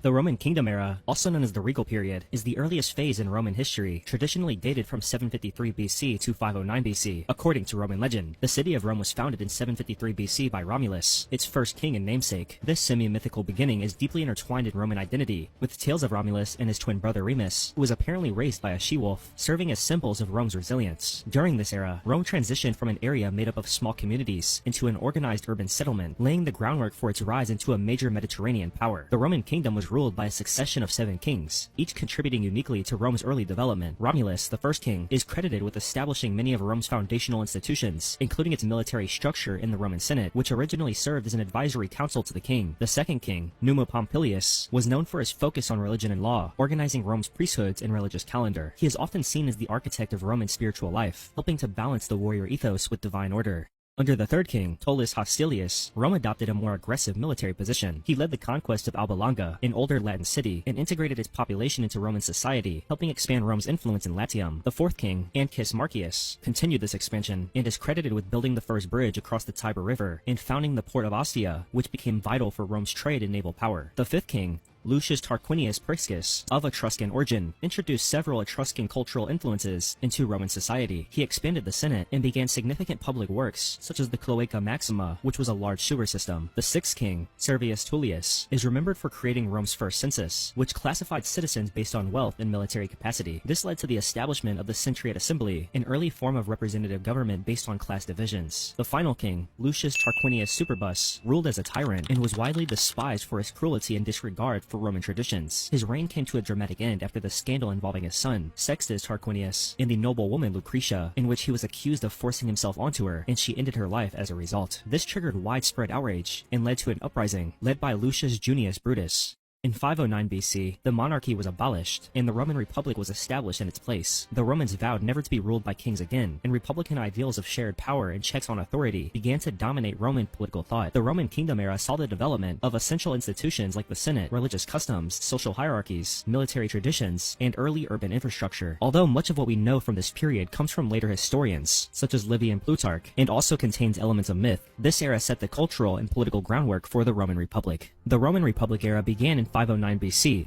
The Roman Kingdom era, also known as the Regal period, is the earliest phase in Roman history, traditionally dated from 753 BC to 509 BC. According to Roman legend, the city of Rome was founded in 753 BC by Romulus, its first king and namesake. This semi-mythical beginning is deeply intertwined in Roman identity, with tales of Romulus and his twin brother Remus, who was apparently raised by a she-wolf, serving as symbols of Rome's resilience. During this era, Rome transitioned from an area made up of small communities into an organized urban settlement, laying the groundwork for its rise into a major Mediterranean power. The Roman kingdom was ruled by a succession of 7 kings, each contributing uniquely to Rome's early development. Romulus, the first king, is credited with establishing many of Rome's foundational institutions, including its military structure in the Roman Senate, which originally served as an advisory council to the king. The second king, Numa Pompilius, was known for his focus on religion and law, organizing Rome's priesthoods and religious calendar. He is often seen as the architect of Roman spiritual life, helping to balance the warrior ethos with divine order. Under the third king, Tullus Hostilius, Rome adopted a more aggressive military position. He led the conquest of Alba Longa, an older Latin city, and integrated its population into Roman society, helping expand Rome's influence in Latium. The fourth king, Ancus Marcius, continued this expansion, and is credited with building the first bridge across the Tiber River and founding the port of Ostia, which became vital for Rome's trade and naval power. The fifth king, Lucius Tarquinius Priscus, of Etruscan origin, introduced several Etruscan cultural influences into Roman society. He expanded the Senate and began significant public works, such as the Cloaca Maxima, which was a large sewer system. The sixth king, Servius Tullius, is remembered for creating Rome's first census, which classified citizens based on wealth and military capacity. This led to the establishment of the Centuriate Assembly, an early form of representative government based on class divisions. The final king, Lucius Tarquinius Superbus, ruled as a tyrant and was widely despised for his cruelty and disregard for Roman traditions. His reign came to a dramatic end after the scandal involving his son, Sextus Tarquinius, and the noble woman Lucretia, in which he was accused of forcing himself onto her, and she ended her life as a result. This triggered widespread outrage and led to an uprising led by Lucius Junius Brutus. In 509 BC, the monarchy was abolished, and the Roman Republic was established in its place. The Romans vowed never to be ruled by kings again, and republican ideals of shared power and checks on authority began to dominate Roman political thought. The Roman Kingdom era saw the development of essential institutions like the Senate, religious customs, social hierarchies, military traditions, and early urban infrastructure. Although much of what we know from this period comes from later historians, such as Livy and Plutarch, and also contains elements of myth, this era set the cultural and political groundwork for the Roman Republic. The Roman Republic era began in 509 BC,